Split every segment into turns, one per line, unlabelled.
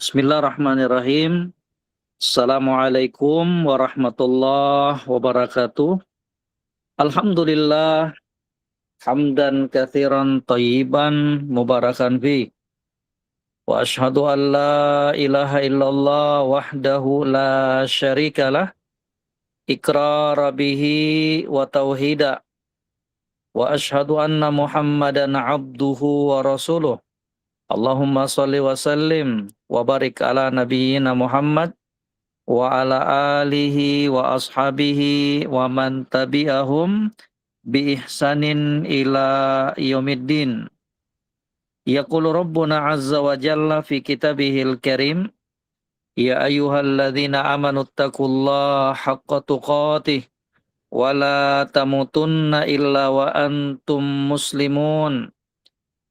Bismillahirrahmanirrahim. Assalamualaikum warahmatullahi wabarakatuh. Alhamdulillah, hamdan katsiran thayyiban mubarakan fi. Wa asyhadu an la ilaha illallah wahdahu la syarikalah, iqrara bihi wa tauhida. Wa asyhadu anna Muhammadan abduhu wa rasuluh. Allahumma salli wa sallim wa barik ala nabiyyina Muhammad wa ala alihi wa ashabihi wa man tabi'ahum bi ihsanin ila yaumiddin. Yaqulu rabbuna azza wa jalla fi kitabihil karim, ya ayyuhalladzina amanu taqullaha haqqa tuqatih wa la tamutunna illa wa antum muslimun.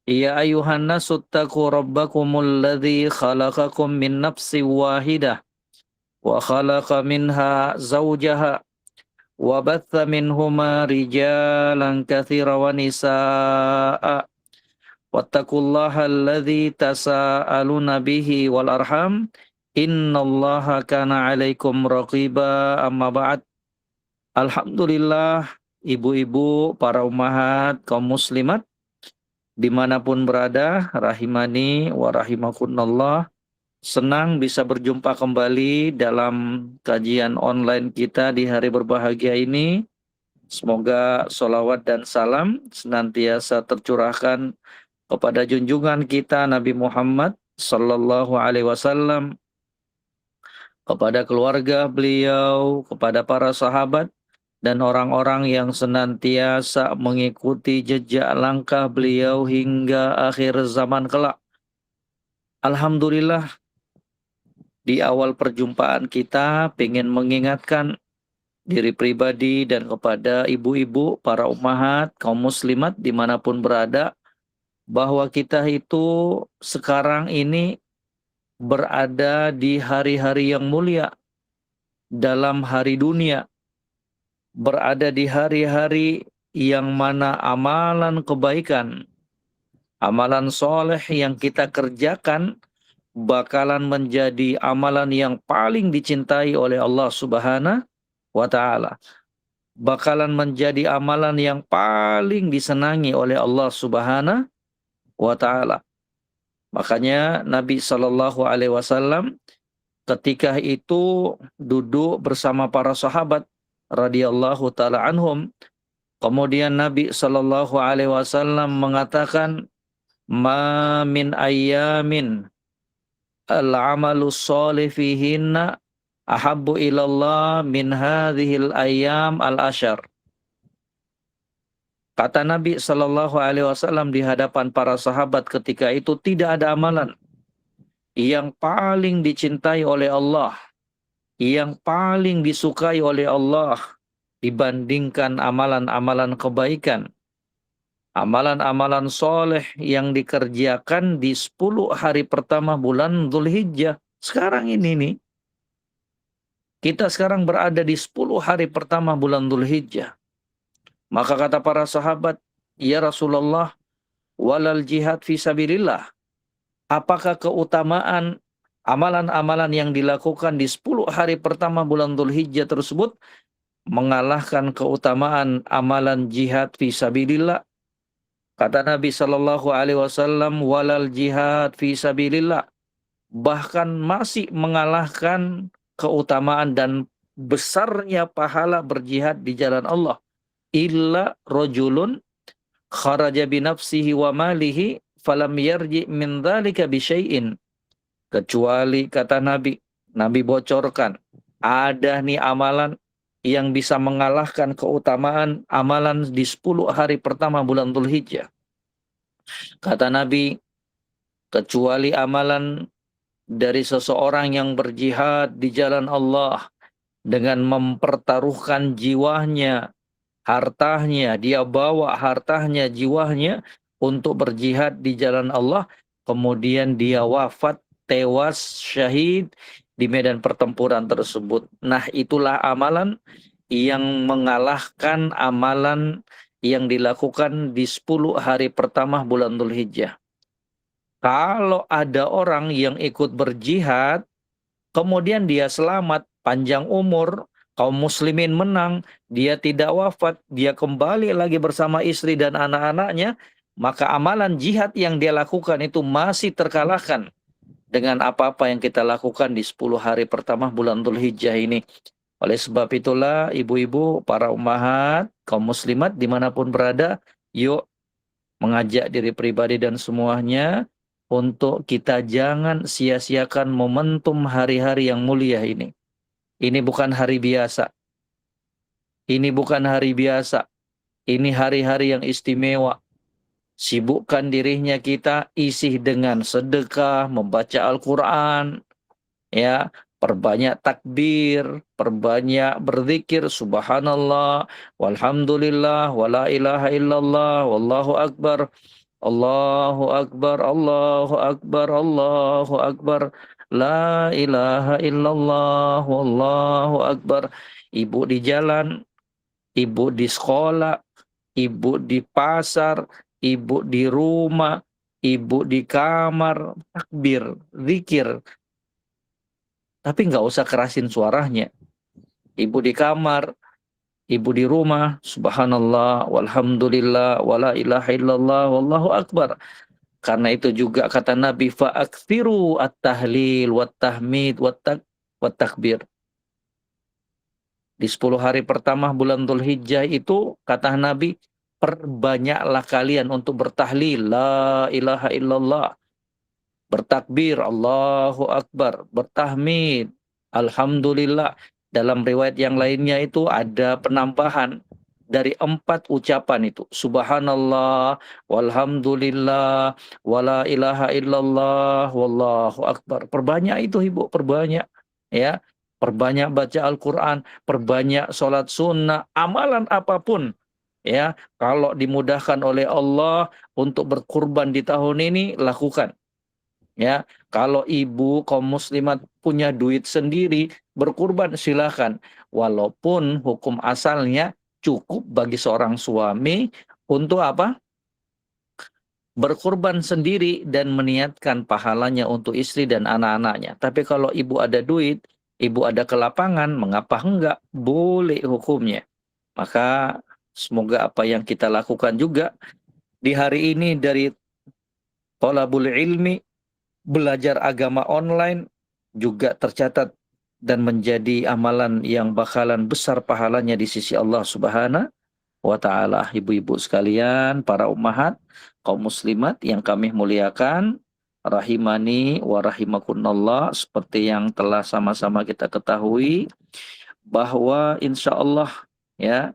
Ya ayyuhan nasu taqu rabbakumul ladzi khalaqakum min nafsin wahidah wa khalaqa minha zawjaha wa batha minhuma rijalan katsira wa nisaa wattaqullaha alladzi tasaaluna bihi wal arham innallaha kana 'alaikum raqiba. Amma ba'd. Alhamdulillah, ibu-ibu, para ummahat, kaum muslimat dimanapun berada, rahimani wa rahimakunallah. Senang bisa berjumpa kembali dalam kajian online kita di hari berbahagia ini. Semoga sholawat dan salam senantiasa tercurahkan kepada junjungan kita Nabi Muhammad Sallallahu Alaihi Wasallam, kepada keluarga beliau, kepada para sahabat, dan orang-orang yang senantiasa mengikuti jejak langkah beliau hingga akhir zaman kelak. Alhamdulillah, di awal perjumpaan kita pengen mengingatkan diri pribadi dan kepada ibu-ibu, para ummahat, kaum muslimat dimanapun berada, bahwa kita itu sekarang ini berada di hari-hari yang mulia dalam hari dunia, berada di hari-hari yang mana amalan kebaikan, amalan soleh yang kita kerjakan bakalan menjadi amalan yang paling dicintai oleh Allah Subhanahu wa Ta'ala. Bakalan menjadi amalan yang paling disenangi oleh Allah Subhanahu wa Ta'ala. Makanya Nabi Shallallahu Alaihi Wasallam ketika itu duduk bersama para sahabat radhiyallahu taala anhum, kemudian Nabi Shallallahu Alaihi Wasallam mengatakan, ma min ayyamin al-amalu sholih fihinna ahabbu ilallah min hadhil ayyam al-ashar. Kata Nabi Shallallahu Alaihi Wasallam di hadapan para sahabat ketika itu, tidak ada amalan yang paling dicintai oleh Allah, yang paling disukai oleh Allah dibandingkan amalan-amalan kebaikan, amalan-amalan soleh yang dikerjakan di 10 hari pertama bulan Dzulhijjah. Sekarang ini nih, kita sekarang berada di 10 hari pertama bulan Dzulhijjah. Maka kata para sahabat, ya Rasulullah, walal jihad fi sabilillah. Apakah keutamaan amalan-amalan yang dilakukan di 10 hari pertama bulan Dzulhijjah tersebut mengalahkan keutamaan amalan jihad fi sabilillah? Kata Nabi Shallallahu Alaihi Wasallam, walal jihad fi sabilillah, bahkan masih mengalahkan keutamaan dan besarnya pahala berjihad di jalan Allah. Illa rajulun kharaja binafsihi wa malihi falam yarji min dzalika bi syai'in. Kecuali kata Nabi bocorkan, ada nih amalan yang bisa mengalahkan keutamaan amalan di 10 hari pertama bulan Dzulhijjah. Kata Nabi, kecuali amalan dari seseorang yang berjihad di jalan Allah dengan mempertaruhkan jiwanya, hartanya, dia bawa hartanya, jiwanya untuk berjihad di jalan Allah, kemudian dia wafat, tewas, syahid di medan pertempuran tersebut. Nah, itulah amalan yang mengalahkan amalan yang dilakukan di 10 hari pertama bulan Dzulhijjah. Kalau ada orang yang ikut berjihad, kemudian dia selamat, panjang umur, kaum muslimin menang, dia tidak wafat, dia kembali lagi bersama istri dan anak-anaknya, maka amalan jihad yang dia lakukan itu masih terkalahkan dengan apa-apa yang kita lakukan di 10 hari pertama bulan Dzulhijjah ini. Oleh sebab itulah ibu-ibu, para ummahat, kaum muslimat dimanapun berada, yuk mengajak diri pribadi dan semuanya untuk kita jangan sia-siakan momentum hari-hari yang mulia ini. Ini bukan hari biasa. Ini bukan hari biasa. Ini hari-hari yang istimewa. Sibukkan dirinya kita isi dengan sedekah, membaca Al-Quran, ya, perbanyak takbir, perbanyak berzikir, subhanallah, walhamdulillah, wala ilaha illallah, wallahu akbar, Allahu akbar, Allahu akbar, Allahu akbar, la ilaha illallah, wallahu akbar. Ibu di jalan, ibu di sekolah, ibu di pasar, ibu di rumah, ibu di kamar, takbir, zikir. Tapi nggak usah kerasin suaranya. Ibu di kamar, ibu di rumah, subhanallah, walhamdulillah, wala ilaha illallah, wallahu akbar. Karena itu juga kata Nabi, fa'akthiru at-tahlil, wat-tahmid, wat-takbir. Di 10 hari pertama bulan Dzulhijjah itu, kata Nabi, perbanyaklah kalian untuk bertahlil, la ilaha illallah, bertakbir, Allahu Akbar, bertahmid, Alhamdulillah. Dalam riwayat yang lainnya itu ada penambahan dari 4 ucapan itu. Subhanallah, walhamdulillah, wala ilaha illallah, wallahu akbar. Perbanyak itu ibu, perbanyak. Ya, perbanyak baca Al-Quran, perbanyak sholat sunnah, amalan apapun. Ya, kalau dimudahkan oleh Allah untuk berkurban di tahun ini, lakukan. Ya, kalau ibu kaum muslimat punya duit sendiri, berkurban silakan. Walaupun hukum asalnya cukup bagi seorang suami untuk apa? Berkurban sendiri dan meniatkan pahalanya untuk istri dan anak-anaknya. Tapi kalau ibu ada duit, ibu ada kelapangan, mengapa enggak? Boleh hukumnya. Maka semoga apa yang kita lakukan juga di hari ini dari thalabul ilmi, belajar agama online juga tercatat dan menjadi amalan yang bakalan besar pahalanya di sisi Allah Subhanahu wa taala. Ibu-ibu sekalian, para ummahat, kaum muslimat yang kami muliakan, rahimani wa rahimakunallah, seperti yang telah sama-sama kita ketahui bahwa insya Allah ya,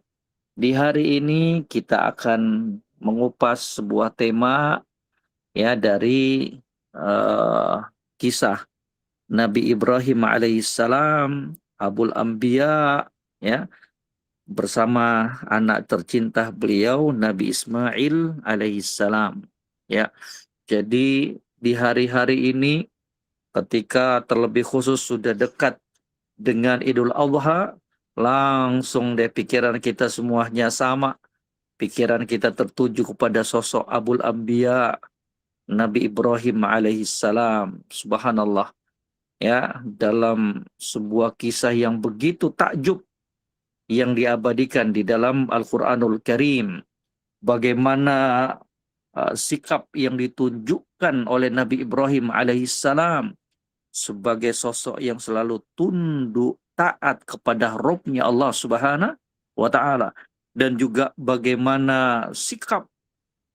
di hari ini kita akan mengupas sebuah tema ya dari uh, kisah Nabi Ibrahim alaihissalam, Abul Anbiya, ya, bersama anak tercinta beliau Nabi Ismail alaihissalam. Ya, jadi di hari-hari ini ketika terlebih khusus sudah dekat dengan Idul Adha, langsung deh pikiran kita semuanya sama. Pikiran kita tertuju kepada sosok Abul Anbiya, Nabi Ibrahim alaihissalam. Subhanallah. Ya, dalam sebuah kisah yang begitu takjub yang diabadikan di dalam Al-Qur'anul Karim. Bagaimana sikap yang ditunjukkan oleh Nabi Ibrahim alaihissalam sebagai sosok yang selalu tunduk taat kepada Rabb-Nya Allah Subhanahu wa taala, dan juga bagaimana sikap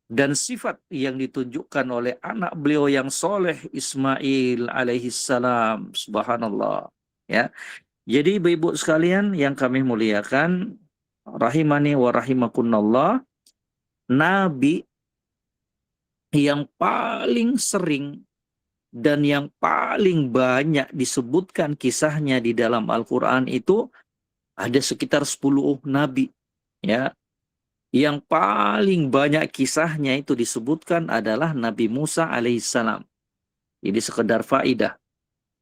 dan sifat yang ditunjukkan oleh anak beliau yang soleh Ismail alaihissalam. Subhanallah. Ya, jadi ibu-ibu sekalian yang kami muliakan, rahimani wa rahimakunallah, Nabi yang paling sering dan yang paling banyak disebutkan kisahnya di dalam Al-Quran itu ada sekitar 10 nabi. Ya, yang paling banyak kisahnya itu disebutkan adalah Nabi Musa alaihissalam. Ini sekedar faidah.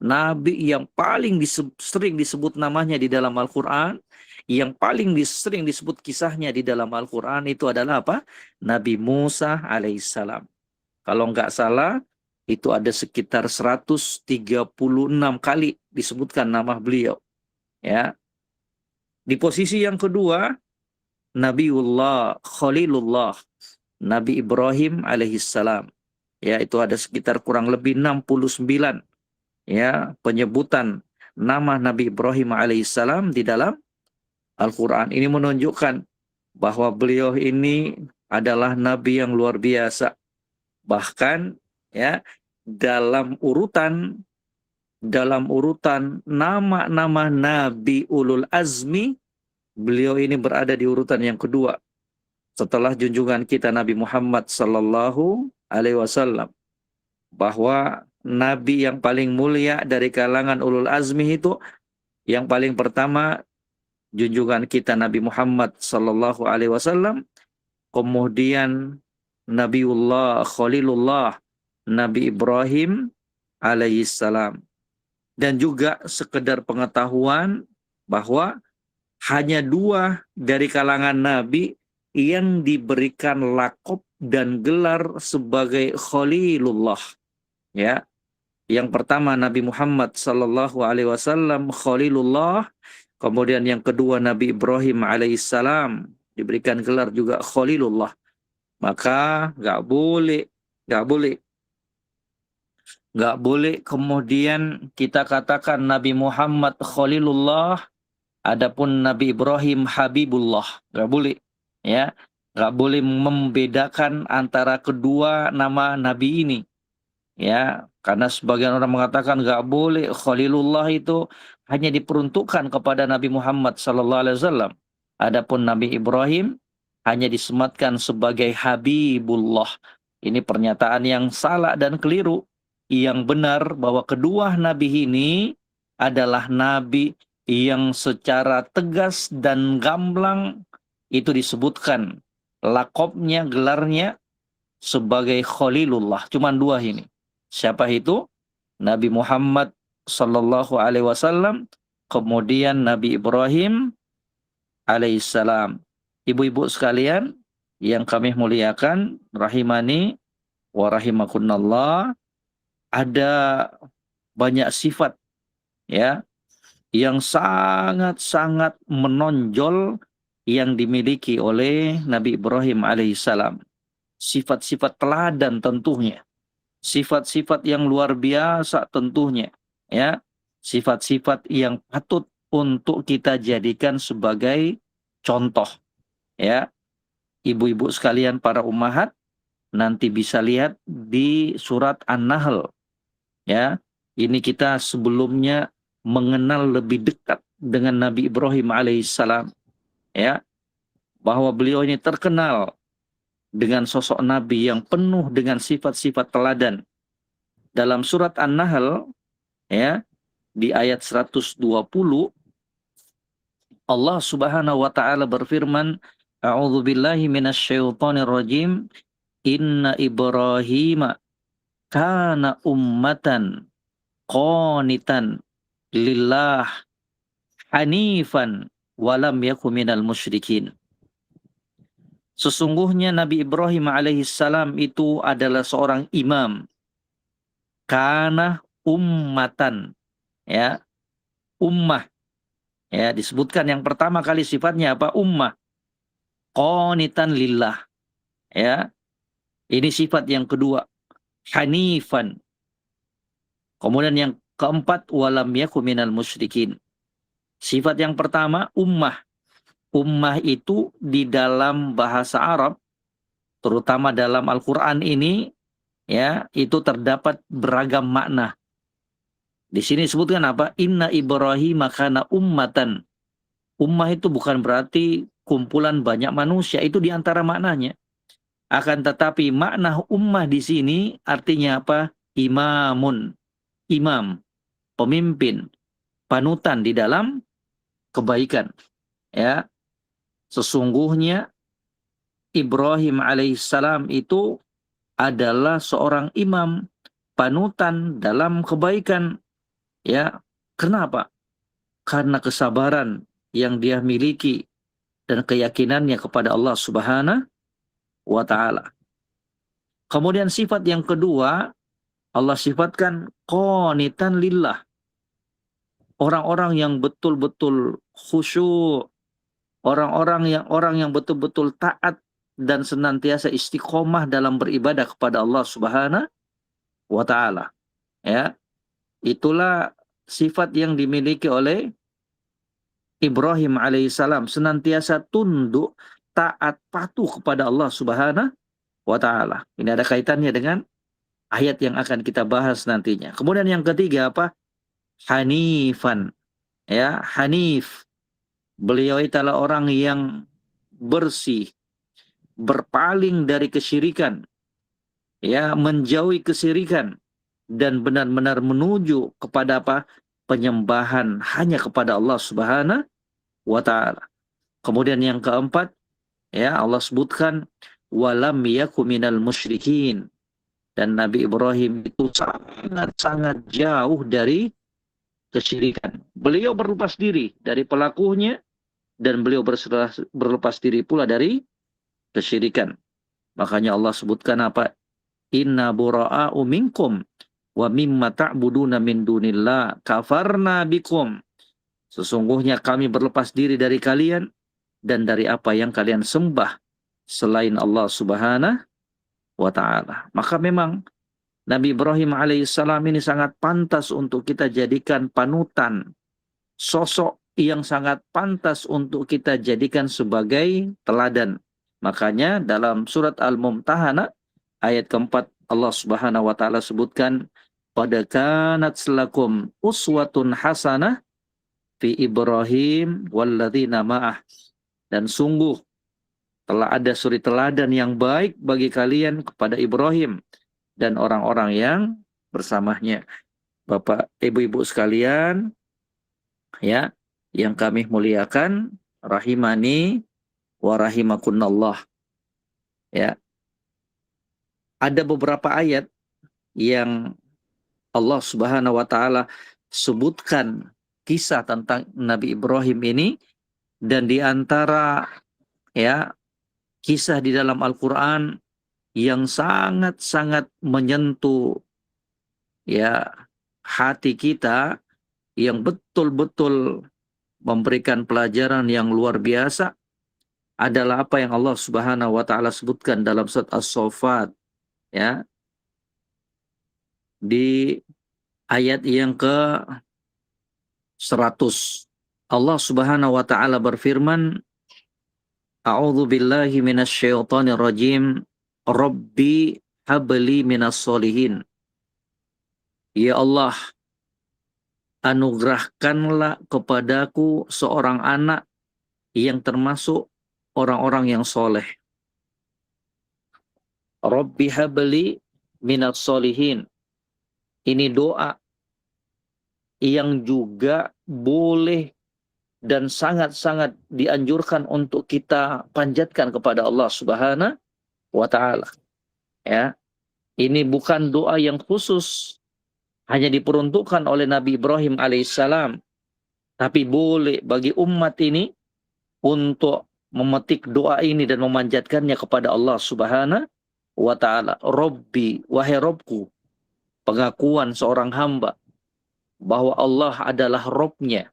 Nabi yang paling sering disebut namanya di dalam Al-Quran, yang paling sering disebut kisahnya di dalam Al-Quran itu adalah apa? Nabi Musa alaihissalam. Kalau nggak salah, itu ada sekitar 136 kali disebutkan nama beliau. Ya. Di posisi yang kedua, Nabiullah Khalilullah, Nabi Ibrahim alaihissalam. Ya, itu ada sekitar kurang lebih 69 ya penyebutan nama Nabi Ibrahim alaihissalam di dalam Al-Quran. Ini menunjukkan bahwa beliau ini adalah nabi yang luar biasa. Bahkan ya dalam urutan nama-nama nabi ulul azmi, beliau ini berada di urutan yang kedua setelah junjungan kita Nabi Muhammad sallallahu alaihi wasallam. Bahwa nabi yang paling mulia dari kalangan ulul azmi itu yang paling pertama junjungan kita Nabi Muhammad sallallahu alaihi wasallam, kemudian Nabiullah Khalilullah Nabi Ibrahim alaihissalam. Dan juga sekedar pengetahuan bahwa hanya 2 dari kalangan nabi yang diberikan lakop dan gelar sebagai Khalilullah. Ya, yang pertama Nabi Muhammad sallallahu alaihi wasallam Khalilullah, kemudian yang kedua Nabi Ibrahim alaihissalam diberikan gelar juga Khalilullah. Maka nggak boleh kemudian kita katakan Nabi Muhammad Khalilullah, adapun Nabi Ibrahim Habibullah. Nggak boleh, ya. Nggak boleh membedakan antara kedua nama Nabi ini. Ya, karena sebagian orang mengatakan nggak boleh, Khalilullah itu hanya diperuntukkan kepada Nabi Muhammad SAW. Adapun Nabi Ibrahim hanya disematkan sebagai Habibullah. Ini pernyataan yang salah dan keliru. Yang benar bahwa kedua nabi ini adalah nabi yang secara tegas dan gamblang itu disebutkan lakopnya, gelarnya sebagai Khalilullah. Cuman 2 ini. Siapa itu? Nabi Muhammad sallallahu alaihi wasallam, kemudian Nabi Ibrahim alaihissalam. Ibu-ibu sekalian yang kami muliakan, rahimani wa rahimakunallah, ada banyak sifat ya yang sangat-sangat menonjol yang dimiliki oleh Nabi Ibrahim alaihissalam. Sifat-sifat teladan tentunya. Sifat-sifat yang luar biasa tentunya, ya. Sifat-sifat yang patut untuk kita jadikan sebagai contoh, ya. Ibu-ibu sekalian para ummahat, nanti bisa lihat di surat An-Nahl, ya. Ini kita sebelumnya mengenal lebih dekat dengan Nabi Ibrahim alaihissalam, ya. Bahwa beliau ini terkenal dengan sosok Nabi yang penuh dengan sifat-sifat teladan. Dalam surat An-Nahl, ya, di ayat 120, Allah Subhanahu wa taala berfirman, A'udzubillahi minasyaitonir rajim, Inna Ibrahim kana ummatan qanitan lillah hanifan walam yaku minal musyrikin. Sesungguhnya Nabi Ibrahim alaihissalam itu adalah seorang imam. Kana ummatan, ya, ummah, ya, disebutkan yang pertama kali sifatnya apa? Ummah. Qanitan lillah, ya. Ini sifat yang kedua, hanifan. Kemudian yang keempat, walam yaku minal musyrikin. Sifat yang pertama, ummah. Ummah itu di dalam bahasa Arab, terutama dalam Al-Quran ini, ya, itu terdapat beragam makna. Di sini disebutkan apa? Inna Ibrahim kana ummatan. Ummah itu bukan berarti kumpulan banyak manusia, itu di antara maknanya. Akan tetapi makna ummah di sini artinya apa? Imamun, imam, pemimpin, panutan di dalam kebaikan. Ya, sesungguhnya Ibrahim alaihissalam itu adalah seorang imam, panutan dalam kebaikan. Ya, kenapa? Karena kesabaran yang dia miliki dan keyakinannya kepada Allah Subhanahu wa taala. Kemudian sifat yang kedua, Allah sifatkan qanitan lillah. Orang-orang yang betul-betul khusyuk, orang yang betul-betul taat dan senantiasa istiqomah dalam beribadah kepada Allah Subhanahu wa taala. Ya, itulah sifat yang dimiliki oleh Ibrahim alaihissalam, senantiasa tunduk, taat, patuh kepada Allah Subhanahu wa taala. Ini ada kaitannya dengan ayat yang akan kita bahas nantinya. Kemudian yang ketiga apa? Hanifan. Ya, Hanif. Beliau adalah orang yang bersih, berpaling dari kesyirikan, ya, menjauhi kesyirikan dan benar-benar menuju kepada apa? Penyembahan hanya kepada Allah Subhanahu wa taala. Kemudian yang keempat, ya, Allah sebutkan walam yaku minal musyrikin, dan Nabi Ibrahim itu sangat-sangat jauh dari kesyirikan. Beliau berlepas diri dari pelakunya dan beliau berlepas diri pula dari kesyirikan. Makanya Allah sebutkan apa? Inna bura'a'u minkum wa mimma ta'buduna min dunillah kafarna bikum. Sesungguhnya kami berlepas diri dari kalian dan dari apa yang kalian sembah selain Allah Subhanahu wa taala. Maka memang Nabi Ibrahim alaihissalam ini sangat pantas untuk kita jadikan panutan, sosok yang sangat pantas untuk kita jadikan sebagai teladan. Makanya dalam surat Al-Mumtahanah ayat keempat Allah Subhanahu wa taala sebutkan qad kanat lakum uswatun hasanah fi Ibrahim walladzina ma'ah, dan sungguh telah ada suri teladan yang baik bagi kalian kepada Ibrahim dan orang-orang yang bersamanya. Bapak, ibu-ibu sekalian, ya, yang kami muliakan, rahimani wa rahimakunallah. Ya, ada beberapa ayat yang Allah Subhanahu wa taala sebutkan kisah tentang Nabi Ibrahim ini, dan di antara, ya, kisah di dalam Al-Qur'an yang sangat-sangat menyentuh, ya, hati kita, yang betul-betul memberikan pelajaran yang luar biasa adalah apa yang Allah Subhanahu wa taala sebutkan dalam surat As-Saffat, ya, di ayat yang ke 100. Allah Subhanahu wa taala berfirman, A'udzu billahi minasyaitonir rajim. Rabbi habli minas solihin. Ya Allah, anugerahkanlah kepadaku seorang anak yang termasuk orang-orang yang soleh. Rabbi habli minas solihin. Ini doa yang juga boleh dan sangat-sangat dianjurkan untuk kita panjatkan kepada Allah Subhanahu wa taala. Ya, ini bukan doa yang khusus hanya diperuntukkan oleh Nabi Ibrahim alaihissalam, tapi boleh bagi umat ini untuk memetik doa ini dan memanjatkannya kepada Allah Subhanahu wa taala. Robbi, wahai Robku, pengakuan seorang hamba bahwa Allah adalah Robnya.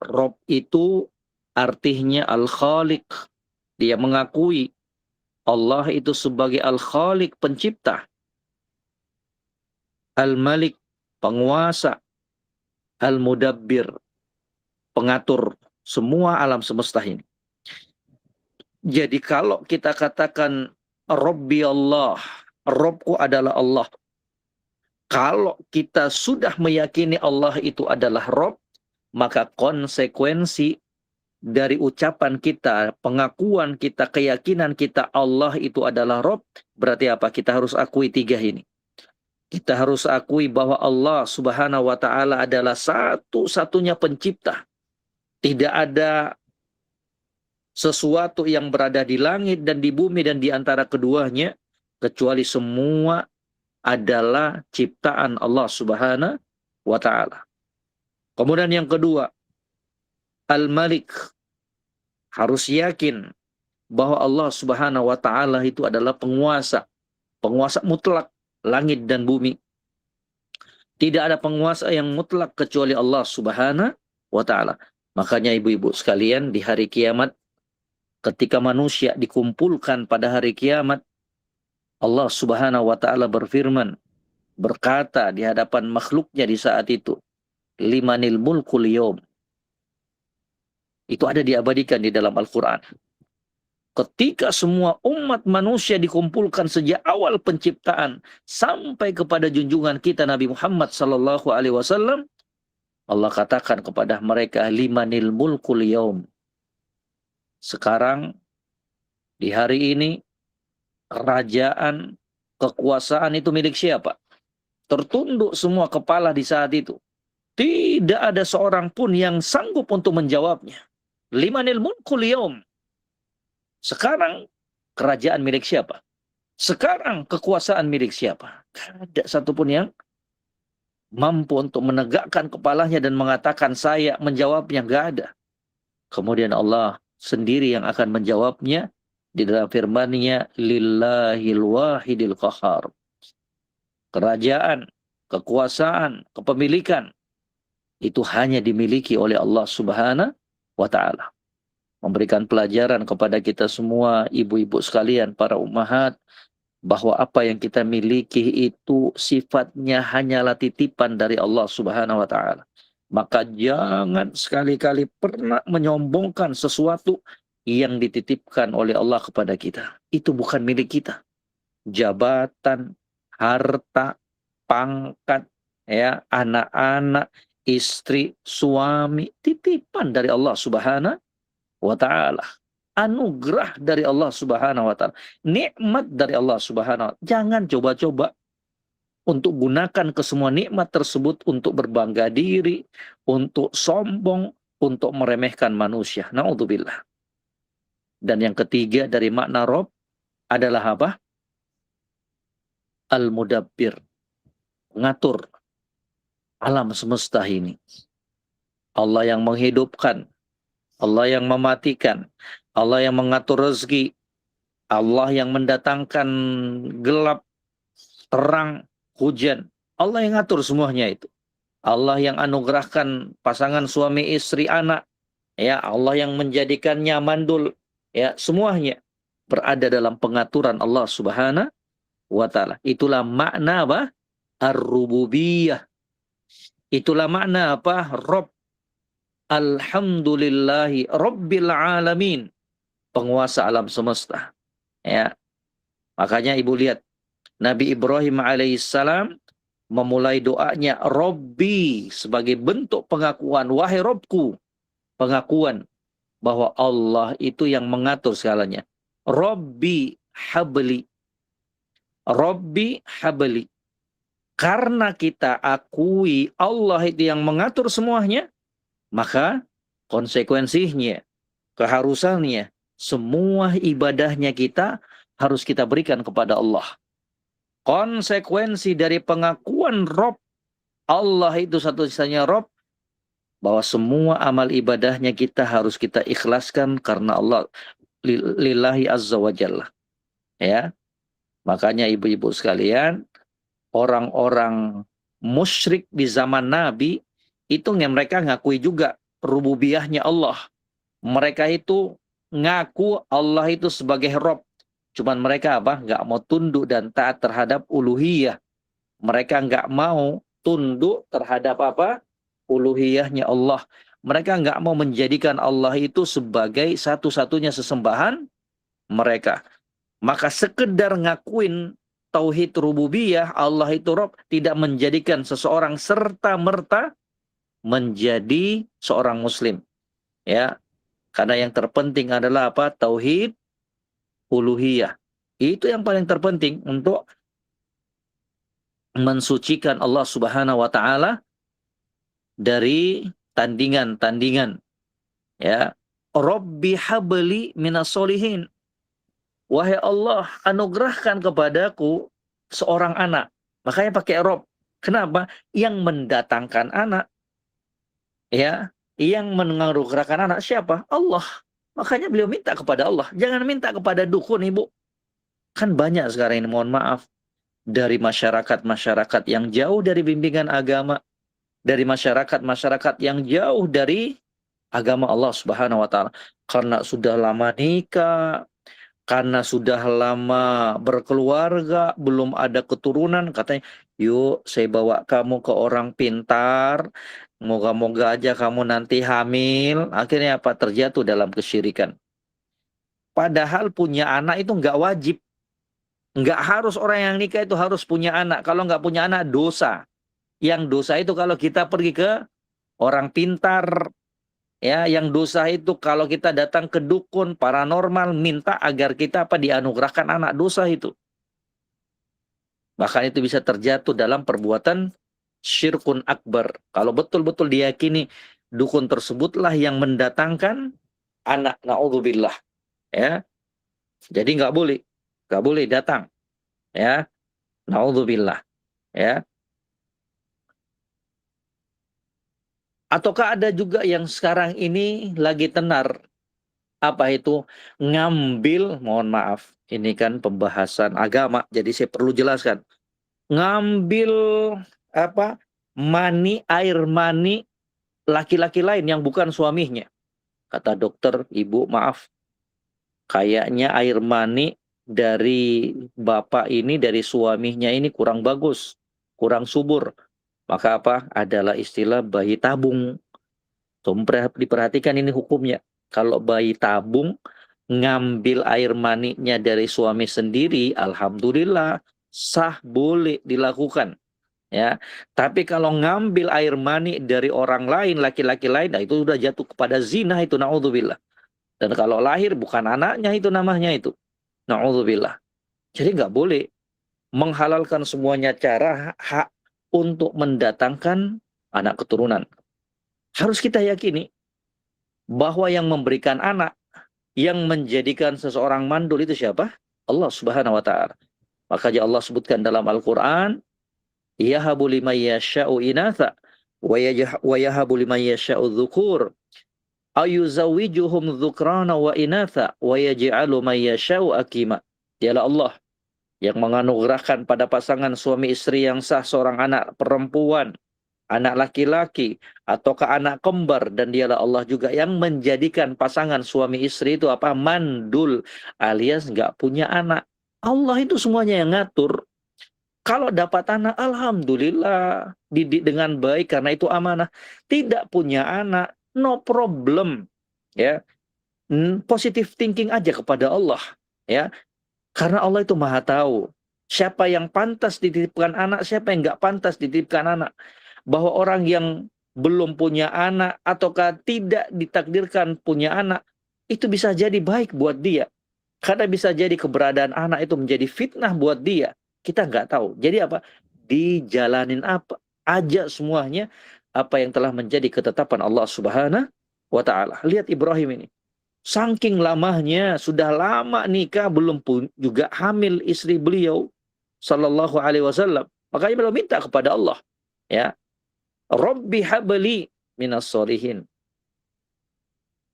Rob itu artinya Al-Khaliq. Dia mengakui Allah itu sebagai Al-Khaliq, pencipta, Al-Malik, penguasa, Al-Mudabbir, pengatur semua alam semesta ini. Jadi kalau kita katakan Rabbi Allah, Robku adalah Allah, kalau kita sudah meyakini Allah itu adalah Rob, maka konsekuensi dari ucapan kita, pengakuan kita, keyakinan kita Allah itu adalah Rob, berarti apa? Kita harus akui tiga ini. Kita harus akui bahwa Allah Subhanahu wa taala adalah satu-satunya pencipta. Tidak ada sesuatu yang berada di langit dan di bumi dan di antara keduanya, kecuali semua adalah ciptaan Allah Subhanahu wa taala. Kemudian yang kedua, Al-Malik. Harus yakin bahwa Allah Subhanahu wa taala itu adalah penguasa, penguasa mutlak langit dan bumi. Tidak ada penguasa yang mutlak kecuali Allah Subhanahu wa taala. Makanya ibu-ibu sekalian, di hari kiamat ketika manusia dikumpulkan pada hari kiamat, Allah Subhanahu wa taala berfirman, berkata di hadapan makhluknya di saat itu, limanil mulkul yawm. Itu ada diabadikan di dalam Al-Quran. Ketika semua umat manusia dikumpulkan sejak awal penciptaan sampai kepada junjungan kita Nabi Muhammad sallallahu alaihi wasallam, Allah katakan kepada mereka, limanil mulkul yaum. Sekarang di hari ini kerajaan, kekuasaan itu milik siapa? Tertunduk semua kepala di saat itu. Tidak ada seorang pun yang sanggup untuk menjawabnya. Limanil mulkul yaum. Sekarang kerajaan milik siapa? Sekarang kekuasaan milik siapa? Tidak ada satupun yang mampu untuk menegakkan kepalanya dan mengatakan saya menjawabnya. Tidak ada. Kemudian Allah sendiri yang akan menjawabnya di dalam firman-Nya, lillahil wahidil qahar. Kerajaan, kekuasaan, kepemilikan itu hanya dimiliki oleh Allah Subhanahu wa taala. Memberikan pelajaran kepada kita semua, ibu-ibu sekalian, para ummahat, bahwa apa yang kita miliki itu sifatnya hanyalah titipan dari Allah Subhanahu wa taala. Maka jangan sekali-kali pernah menyombongkan sesuatu yang dititipkan oleh Allah kepada kita. Itu bukan milik kita. Jabatan, harta, pangkat, ya, anak-anak, istri, suami, titipan dari Allah Subhanahu wa ta'ala. Anugerah dari Allah Subhanahu wa ta'ala. Nikmat dari Allah Subhanahu wa ta'ala. Jangan coba-coba untuk gunakan kesemua nikmat tersebut untuk berbangga diri, untuk sombong, untuk meremehkan manusia. Na'udzubillah. Dan yang ketiga dari makna Rob adalah apa? Al-Mudabbir. Mengatur alam semesta ini. Allah yang menghidupkan, Allah yang mematikan, Allah yang mengatur rezeki, Allah yang mendatangkan gelap, terang, hujan. Allah yang ngatur semuanya itu. Allah yang anugerahkan pasangan suami istri anak. Ya, Allah yang menjadikannya mandul. Ya, semuanya berada dalam pengaturan Allah Subhanahu wa ta'ala. Itulah makna apa? Ar-rububiyah. Itulah makna apa? Rob. Alhamdulillahi Rabbil Alamin. Penguasa alam semesta. Ya. Makanya ibu lihat. Nabi Ibrahim alaihissalam memulai doanya Robbi sebagai bentuk pengakuan. Wahai Robku. Pengakuan bahwa Allah itu yang mengatur segalanya. Robbi habli. Robbi habli. Karena kita akui Allah itu yang mengatur semuanya, maka konsekuensinya, keharusannya, semua ibadahnya kita harus kita berikan kepada Allah. Konsekuensi dari pengakuan Rob, Allah itu satu-satunya Rob, bahwa semua amal ibadahnya kita harus kita ikhlaskan karena Allah, lillahi azza wa jalla. Ya. Makanya ibu-ibu sekalian, orang-orang musyrik di zaman Nabi, itu mereka ngakui juga rububiyahnya Allah. Mereka itu ngaku Allah itu sebagai Rob. Cuman mereka apa? Nggak mau tunduk dan taat terhadap uluhiyah. Mereka nggak mau tunduk terhadap apa? Uluhiyahnya Allah. Mereka nggak mau menjadikan Allah itu sebagai satu-satunya sesembahan mereka. Maka sekedar ngakuin tauhid rububiyah, Allah itu Rob, tidak menjadikan seseorang serta-merta menjadi seorang muslim. Ya. Karena yang terpenting adalah apa? Tauhid uluhiyah. Itu yang paling terpenting untuk mensucikan Allah Subhanahu wa taala dari tandingan-tandingan. Ya. Rabbi habli minas solihin. Wahai Allah, anugerahkan kepadaku seorang anak. Makanya pakai Rob. Kenapa? Yang mendatangkan anak. Ya, yang menganugerahkan anak siapa? Allah. Makanya beliau minta kepada Allah. Jangan minta kepada dukun, ibu. Kan banyak sekarang ini, mohon maaf. dari masyarakat-masyarakat yang jauh dari bimbingan agama, dari masyarakat-masyarakat yang jauh dari agama Allah Subhanahu wa taala. Karena sudah lama nikah, karena sudah lama berkeluarga, belum ada keturunan, katanya, "Yuk, saya bawa kamu ke orang pintar, moga-moga aja kamu nanti hamil." Akhirnya apa? Terjatuh dalam kesyirikan. Padahal punya anak itu nggak wajib, nggak harus orang yang nikah itu harus punya anak. Kalau nggak punya anak, dosa. Yang dosa itu kalau kita pergi ke orang pintar, ya, yang dosa itu kalau kita datang ke dukun, paranormal, minta agar kita dianugerahkan anak, dosa itu. Bahkan itu bisa terjatuh dalam perbuatan syirkun akbar. Kalau betul-betul diyakini dukun tersebutlah yang mendatangkan anak, naudzubillah, ya. Jadi nggak boleh datang, ya, naudzubillah, ya. Ataukah ada juga yang sekarang ini lagi tenar, apa itu, ngambil, mohon maaf, ini kan pembahasan agama, jadi saya perlu jelaskan. Ngambil apa, air mani laki-laki lain yang bukan suaminya. Kata dokter, "Ibu maaf, kayaknya air mani dari bapak ini, dari suaminya ini kurang bagus, kurang subur." Maka apa, adalah istilah bayi tabung. Tuh, diperhatikan ini hukumnya. Kalau bayi tabung ngambil air maninya dari suami sendiri, alhamdulillah sah, boleh dilakukan, ya. Tapi kalau ngambil air mani dari orang lain, laki-laki lain, nah itu sudah jatuh kepada zina itu, naudzubillah. Dan kalau lahir bukan anaknya itu namanya itu, naudzubillah. Jadi nggak boleh menghalalkan semuanya cara hak untuk mendatangkan anak keturunan. Harus kita yakini bahwa yang memberikan anak, yang menjadikan seseorang mandul itu siapa? Allah Subhanahu wa taala. Makanya Allah sebutkan dalam Al-Qur'an, "Yahabu liman yasha'u inatha wa yahabu liman yasha'u dzukur, ayuzawwijuhum dzukrana wa inatha wa yaj'alu man yasha'u aqima." Dialah Allah yang menganugerahkan pada pasangan suami istri yang sah seorang anak perempuan, anak laki-laki, ataukah anak kembar, dan dialah Allah juga yang menjadikan pasangan suami istri itu apa? Mandul, alias nggak punya anak. Allah itu semuanya yang ngatur. Kalau dapat anak, alhamdulillah, didik dengan baik karena itu amanah. Tidak punya anak, no problem, ya. Positive thinking aja kepada Allah, ya. Karena Allah itu Maha tahu siapa yang pantas dititipkan anak, siapa yang nggak pantas dititipkan anak. Bahwa orang yang belum punya anak ataukah tidak ditakdirkan punya anak, itu bisa jadi baik buat dia. Karena bisa jadi keberadaan anak itu menjadi fitnah buat dia. Kita nggak tahu. Jadi apa? Dijalanin apa aja semuanya apa yang telah menjadi ketetapan Allah Subhanahu wa taala. Lihat Ibrahim ini. Saking lamanya, sudah lama nikah, belum pun juga hamil istri beliau sallallahu alaihi wasallam. Makanya beliau minta kepada Allah, ya, Rabbi habli minas solihin.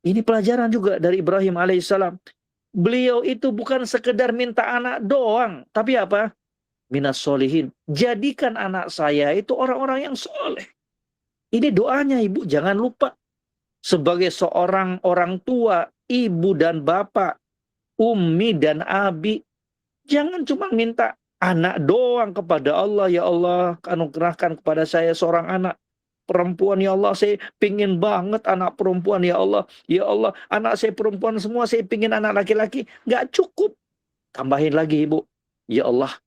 Ini pelajaran juga dari Ibrahim alaihissalam. Beliau itu bukan sekedar minta anak doang, tapi apa? Minas solihin. Jadikan anak saya itu orang-orang yang soleh. Ini doanya, Ibu, jangan lupa. Sebagai seorang orang tua, ibu dan bapak, ummi dan abi, jangan cuma minta anak doang kepada Allah. Ya Allah, anugerahkan kepada saya seorang anak perempuan, ya Allah, saya pingin banget anak perempuan, ya Allah. Ya Allah, anak saya perempuan semua, saya pingin anak laki-laki. Nggak cukup. Tambahin lagi, Ibu. Ya Allah,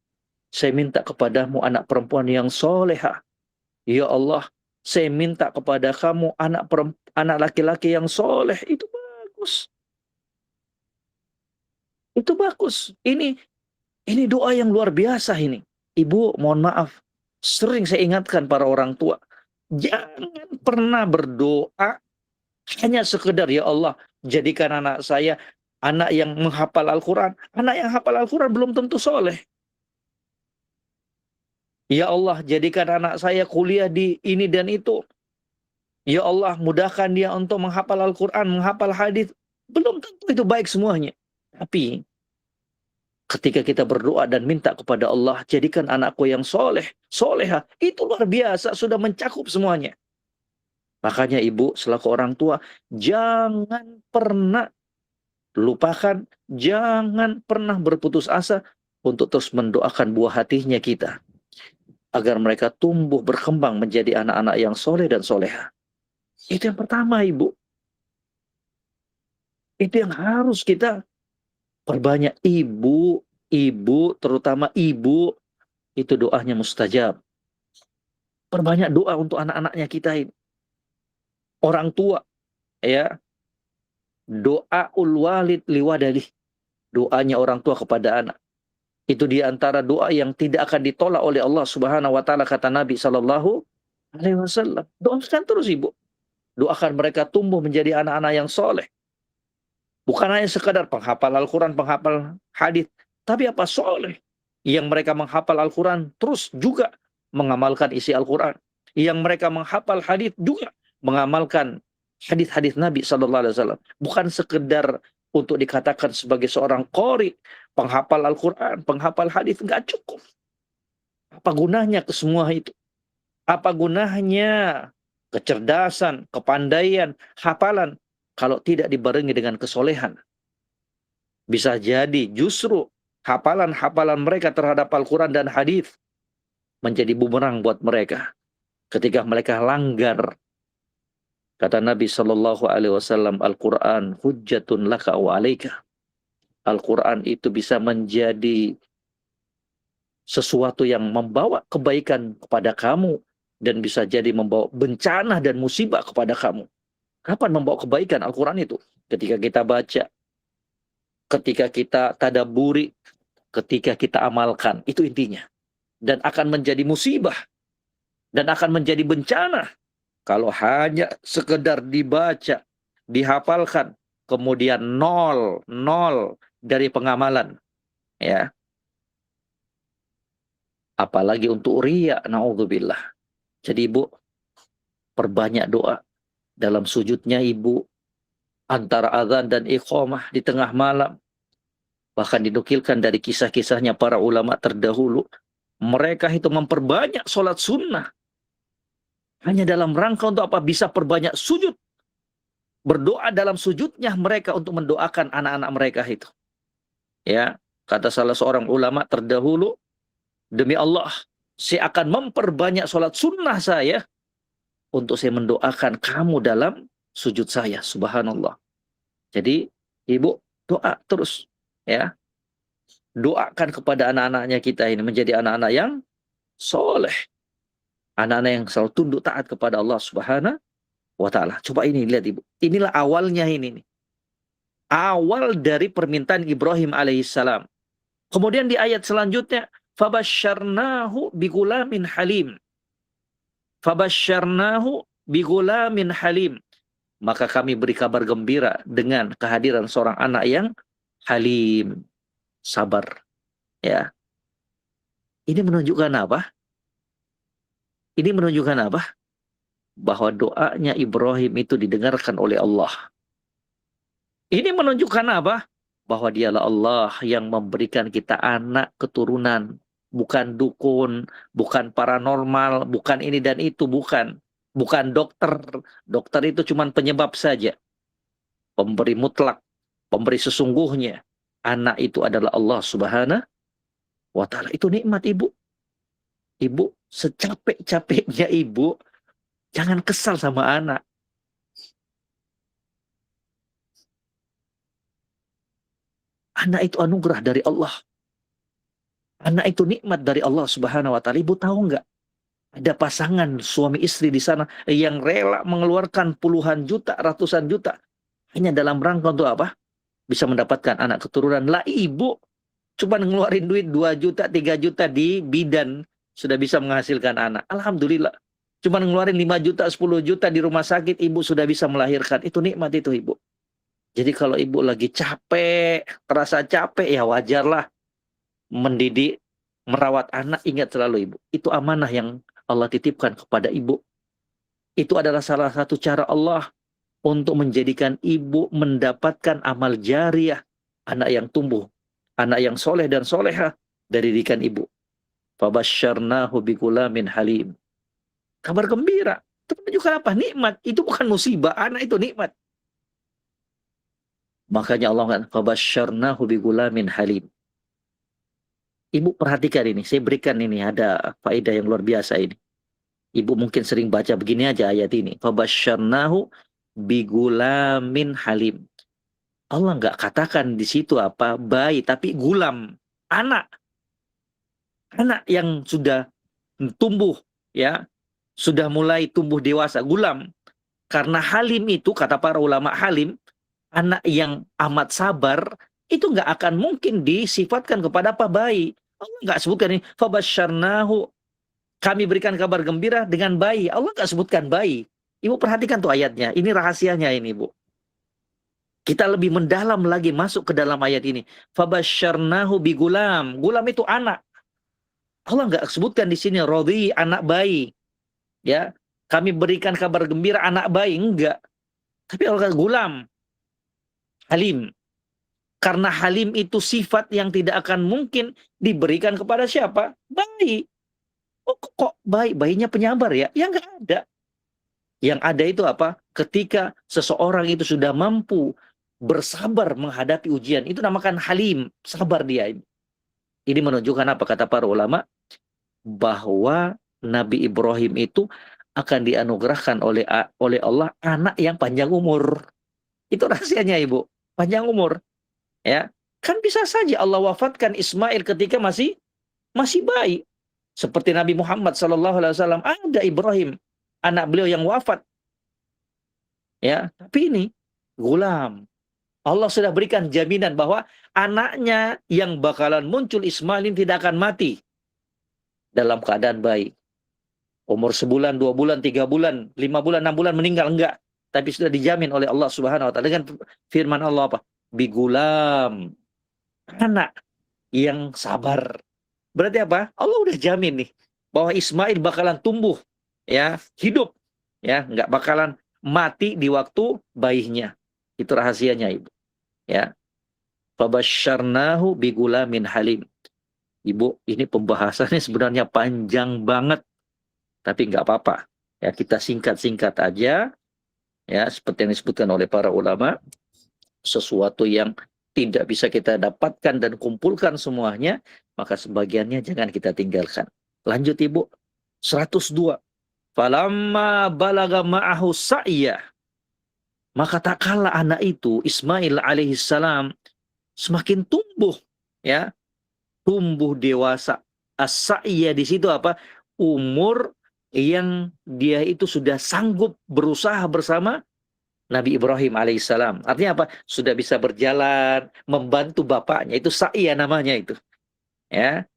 saya minta kepadamu anak perempuan yang soleha. Ya Allah, saya minta kepada kamu anak laki-laki yang soleh. Itu bagus. Itu bagus. Ini doa yang luar biasa ini. Ibu, mohon maaf. Sering saya ingatkan para orang tua. Jangan pernah berdoa hanya sekedar, ya Allah, jadikan anak saya anak yang menghafal Al-Quran. Anak yang hafal Al-Quran belum tentu soleh. Ya Allah, jadikan anak saya kuliah di ini dan itu. Ya Allah, mudahkan dia untuk menghafal Al-Quran, menghafal hadis. Belum tentu itu baik semuanya. Tapi Ketika kita berdoa dan minta kepada Allah, jadikan anakku yang soleh, soleha, itu luar biasa, sudah mencakup semuanya. Makanya ibu selaku orang tua, jangan pernah lupakan, jangan pernah berputus asa untuk terus mendoakan buah hatinya kita. Agar mereka tumbuh berkembang menjadi anak-anak yang soleh dan soleha. Itu yang pertama ibu. Itu yang harus kita perbanyak. Ibu, terutama ibu, itu doanya mustajab. Perbanyak doa untuk anak-anaknya kita ini. Orang tua, ya. Doaul walid liwadalih. Doanya orang tua kepada anak. Itu diantara doa yang tidak akan ditolak oleh Allah Subhanahu wa taala, kata Nabi sallallahu alaihi wasallam. Doakan terus ibu. Doakan mereka tumbuh menjadi anak-anak yang soleh. Bukan hanya sekadar penghafal Al-Quran, penghafal hadis, tapi apa soleh. Yang mereka menghafal Al-Quran terus juga mengamalkan isi Al-Quran. Yang mereka menghafal hadis juga mengamalkan hadis-hadis Nabi sallallahu alaihi wasallam. Bukan sekedar untuk dikatakan sebagai seorang qori, penghafal Al-Quran, penghafal hadis, nggak cukup. Apa gunanya ke semua itu? Apa gunanya kecerdasan, kepandaian, hafalan kalau tidak dibarengi dengan kesolehan? Bisa jadi justru hafalan-hafalan mereka terhadap Al-Quran dan hadis menjadi bumerang buat mereka ketika mereka langgar. Kata Nabi Shallallahu Alaihi Wasallam, Al-Quran hujjatun laka wa alaika. Al-Quran itu bisa menjadi sesuatu yang membawa kebaikan kepada kamu dan bisa jadi membawa bencana dan musibah kepada kamu. Kapan membawa kebaikan Al-Quran itu? Ketika kita baca, ketika kita tadabburi, ketika kita amalkan. Itu intinya. Dan akan menjadi musibah dan akan menjadi bencana kalau hanya sekedar dibaca, dihafalkan, kemudian nol dari pengamalan. Ya. Apalagi untuk riya, naudzubillah. Jadi ibu, perbanyak doa dalam sujudnya ibu, antara azan dan iqamah di tengah malam. Bahkan dinukilkan dari kisah-kisahnya para ulama terdahulu, mereka itu memperbanyak sholat sunnah. Hanya dalam rangka untuk apa? Bisa perbanyak sujud. Berdoa dalam sujudnya mereka untuk mendoakan anak-anak mereka itu. Ya, kata salah seorang ulama terdahulu, demi Allah, saya akan memperbanyak sholat sunnah saya untuk saya mendoakan kamu dalam sujud saya. Subhanallah. Jadi, ibu doa terus. Ya, doakan kepada anak-anaknya kita ini menjadi anak-anak yang soleh. Anak-anak yang selalu tunduk taat kepada Allah Subhanahu wa ta'ala. Coba ini lihat ibu. Inilah awalnya ini nih. Awal dari permintaan Ibrahim alaihissalam. Kemudian di ayat selanjutnya, fabasyarnahu bigulamin halim. Fabasyarnahu bigulamin halim. Maka kami beri kabar gembira dengan kehadiran seorang anak yang halim, sabar. Ya. Ini menunjukkan apa? Ini menunjukkan apa? Bahwa doanya Ibrahim itu didengarkan oleh Allah. Ini menunjukkan apa? Bahwa dialah Allah yang memberikan kita anak keturunan. Bukan dukun, bukan paranormal, bukan ini dan itu, bukan. Bukan dokter. Dokter itu cuma penyebab saja. Pemberi mutlak, pemberi sesungguhnya. Anak itu adalah Allah Subhanahu wa ta'ala. Itu nikmat ibu. Ibu, secapek-capeknya ibu, jangan kesal sama anak. Anak itu anugerah dari Allah. Anak itu nikmat dari Allah Subhanahu wa ta'ala. Ibu tahu nggak? Ada pasangan suami istri di sana yang rela mengeluarkan puluhan juta, ratusan juta. Hanya dalam rangka untuk apa? Bisa mendapatkan anak keturunan. Lah ibu cuma ngeluarin duit 2 juta, 3 juta di bidan. Sudah bisa menghasilkan anak. Alhamdulillah. Cuma ngeluarin 5 juta, 10 juta di rumah sakit. Ibu sudah bisa melahirkan. Itu nikmat itu ibu. Jadi kalau ibu lagi capek, terasa capek, ya wajarlah. Mendidik, merawat anak, ingat selalu ibu. Itu amanah yang Allah titipkan kepada ibu. Itu adalah salah satu cara Allah untuk menjadikan ibu mendapatkan amal jariah. Anak yang tumbuh anak yang soleh dan soleha dari didikan ibu. Fabasyarnahu bigulamin halim. Kabar gembira. Itu menunjukkan apa? Nikmat. Itu bukan musibah. Anak itu nikmat. Makanya Allah mengatakan, fabasyarnahu bigulamin halim. Ibu perhatikan ini. Saya berikan ini. Ada faedah yang luar biasa ini. Ibu mungkin sering baca begini aja ayat ini. Fabasyarnahu bigulamin halim. Allah nggak katakan di situ apa bayi, tapi gulam, anak yang sudah tumbuh, ya, sudah mulai tumbuh dewasa, gulam. Karena halim itu kata para ulama, halim, anak yang amat sabar, itu nggak akan mungkin disifatkan kepada apa bayi. Allah nggak sebutkan ini. Fabasyarnahu, kami berikan kabar gembira dengan bayi. Allah nggak sebutkan bayi. Ibu perhatikan tuh ayatnya. Ini rahasianya ini, Bu. Kita lebih mendalam lagi masuk ke dalam ayat ini. Fabasyarnahu bigulam. Gulam itu anak. Allah nggak sebutkan di sini rodhi, anak bayi. Ya, kami berikan kabar gembira anak bayi, enggak. Tapi Allah kata gulam, halim. Karena halim itu sifat yang tidak akan mungkin diberikan kepada siapa? Bayi. Oh, kok bayi? Bayinya penyabar ya? Ya nggak ada. Yang ada itu apa? Ketika seseorang itu sudah mampu bersabar menghadapi ujian, itu namakan halim, sabar dia. Ini menunjukkan apa kata para ulama? Bahwa Nabi Ibrahim itu akan dianugerahkan oleh Allah anak yang panjang umur. Itu rahasianya, Ibu. Panjang umur. Ya. Kan bisa saja Allah wafatkan Ismail ketika masih bayi. Seperti Nabi Muhammad SAW, ada Ibrahim, anak beliau yang wafat. Ya, tapi ini gulam. Allah sudah berikan jaminan bahwa anaknya yang bakalan muncul Ismail ini tidak akan mati dalam keadaan baik. Umur sebulan, 2 bulan, 3 bulan, 5 bulan, 6 bulan meninggal, enggak. Tapi sudah dijamin oleh Allah Subhanahu wa taala dengan firman Allah apa? Bigulam. Anak yang sabar. Berarti apa? Allah udah jamin nih bahwa Ismail bakalan tumbuh, ya, hidup, ya, enggak bakalan mati di waktu bayinya. Itu rahasianya, Ibu. Ya. Fabasyarnahu bigulamin halim. Ibu, ini pembahasannya sebenarnya panjang banget. Tapi nggak apa-apa. Ya, kita singkat-singkat aja. Ya, seperti yang disebutkan oleh para ulama. Sesuatu yang tidak bisa kita dapatkan dan kumpulkan semuanya, maka sebagiannya jangan kita tinggalkan. Lanjut, Ibu. 102. Falamma balaga ma'ahu sa'iyah. Maka tak kala anak itu, Ismail alaihissalam, semakin tumbuh, ya, tumbuh dewasa. As-sa'iyah di situ apa? Umur yang dia itu sudah sanggup berusaha bersama Nabi Ibrahim alaihissalam. Artinya apa? Sudah bisa berjalan, membantu bapaknya. Itu sa'iyah namanya itu. Ya,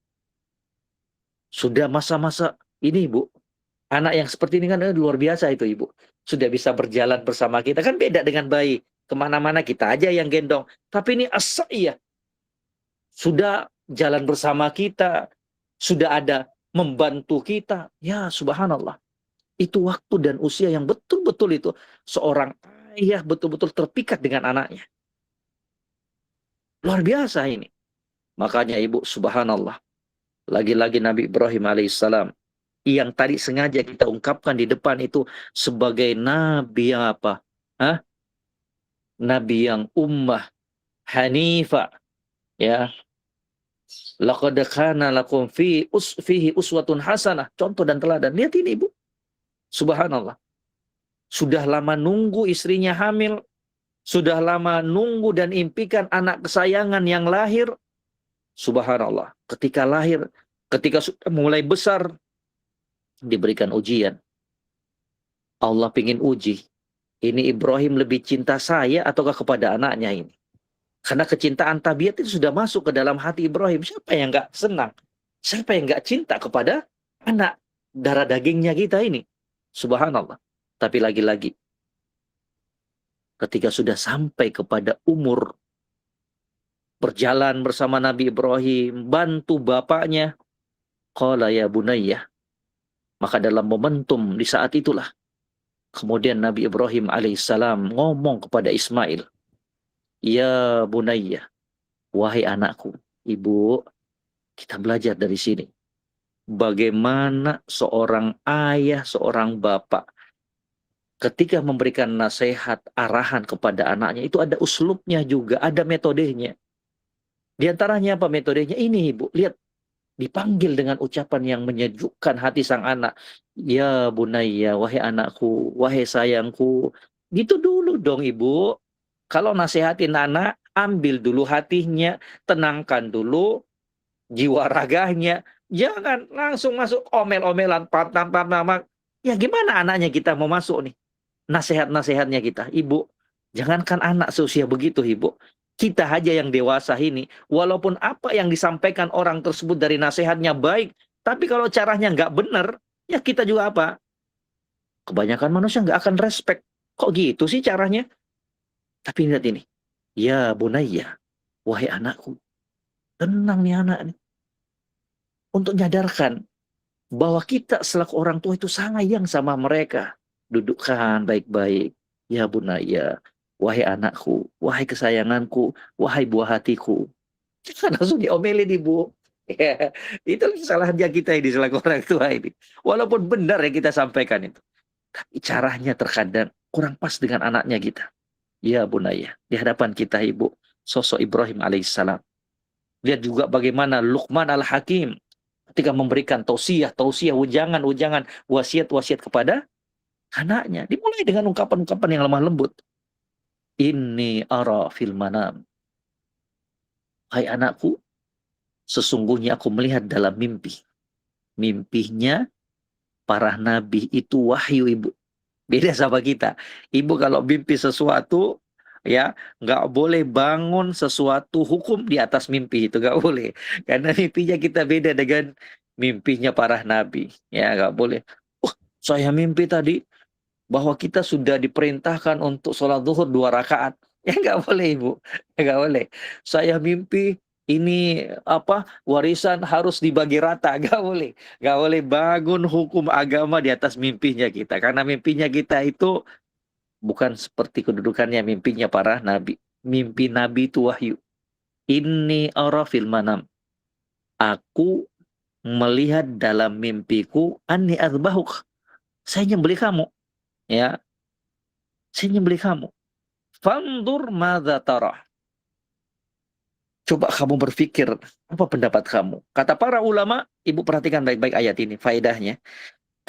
sudah masa-masa ini, Ibu. Anak yang seperti ini kan luar biasa itu, Ibu. Sudah bisa berjalan bersama kita. Kan beda dengan bayi. Kemana-mana kita aja yang gendong. Tapi ini as-sa'iyah. Sudah jalan bersama kita. Sudah ada membantu kita. Ya, subhanallah. Itu waktu dan usia yang betul-betul itu. Seorang ayah betul-betul terpikat dengan anaknya. Luar biasa ini. Makanya, Ibu, subhanallah. Lagi-lagi Nabi Ibrahim alaihissalam. Yang tadi sengaja kita ungkapkan di depan itu sebagai nabi yang apa? Hah? Nabi yang ummah hanifa, ya. Laqad kana lakum fihi uswatun hasanah. Contoh dan teladan. Lihat ini, Ibu. Subhanallah. Sudah lama nunggu istrinya hamil, sudah lama nunggu dan impikan anak kesayangan yang lahir. Subhanallah. Ketika lahir, ketika sudah mulai besar, diberikan ujian. Allah ingin uji. Ini Ibrahim lebih cinta saya ataukah kepada anaknya ini? Karena kecintaan tabiat itu sudah masuk ke dalam hati Ibrahim. Siapa yang nggak senang? Siapa yang nggak cinta kepada anak darah dagingnya kita ini? Subhanallah. Tapi lagi-lagi, ketika sudah sampai kepada umur berjalan bersama Nabi Ibrahim, bantu bapaknya, qala ya bunayyah. Maka dalam momentum di saat itulah, kemudian Nabi Ibrahim alaihissalam ngomong kepada Ismail, ya bunayyah, wahai anakku. Ibu, kita belajar dari sini. Bagaimana seorang ayah, seorang bapak ketika memberikan nasihat, arahan kepada anaknya, itu ada uslubnya juga, ada metodenya. Di antaranya apa metodenya? Ini Ibu, lihat, dipanggil dengan ucapan yang menyejukkan hati sang anak. Ya bunayya, wahai anakku, wahai sayangku. Gitu dulu dong Ibu. Kalau nasihatin anak, ambil dulu hatinya, tenangkan dulu jiwa raganya. Jangan langsung masuk omel-omelan, pam-pam-pam. Ya gimana anaknya kita mau masuk nih? Nasihat-nasihatnya kita. Ibu, jangankan anak seusia begitu, Ibu. Kita aja yang dewasa ini, walaupun apa yang disampaikan orang tersebut dari nasihatnya baik, tapi kalau caranya nggak benar, ya kita juga apa? Kebanyakan manusia nggak akan respect. Kok gitu sih caranya? Tapi lihat ini. Ya bunayya, wahai anakku. Tenang nih anak nih. Untuk nyadarkan bahwa kita selaku orang tua itu sayang sama mereka. Dudukkan baik-baik. Ya bunaya, wahai anakku, wahai kesayanganku, wahai buah hatiku. Jangan langsung diomelin ibu. Ya, itulah kesalahannya kita ini selaku orang tua ini. Walaupun benar yang kita sampaikan itu. Tapi caranya terkadang kurang pas dengan anaknya kita. Ya bunaya, di hadapan kita ibu, sosok Ibrahim alaihissalam. Lihat juga bagaimana Luqman al-Hakim ketika memberikan tausiah, ujangan, wasiat-wasiat kepada anaknya. Dimulai dengan ungkapan-ungkapan yang lemah lembut. Inni ara fil manam. Hai anakku, sesungguhnya aku melihat dalam mimpi. Mimpinya para nabi itu wahyu ibu. Beda sama kita. Ibu kalau mimpi sesuatu, ya nggak boleh bangun sesuatu hukum di atas mimpi itu nggak boleh. Karena mimpinya kita beda dengan mimpinya para nabi. Ya nggak boleh. Saya mimpi tadi bahwa kita sudah diperintahkan untuk sholat zuhur 2 rakaat. Ya nggak boleh ibu, ya nggak boleh. Saya mimpi ini apa warisan harus dibagi rata, nggak boleh. Nggak boleh bangun hukum agama di atas mimpinya kita. Karena mimpinya kita itu bukan seperti kedudukannya mimpinya para nabi. Mimpi nabi itu wahyu. Inni ara fil manam. Aku melihat dalam mimpiku anni azbahuk. Saya nyembelih kamu. Ya, saya nyembelih kamu. Fandur madza tarah. Coba kamu berpikir, apa pendapat kamu? Kata para ulama, ibu perhatikan baik-baik ayat ini, faedahnya.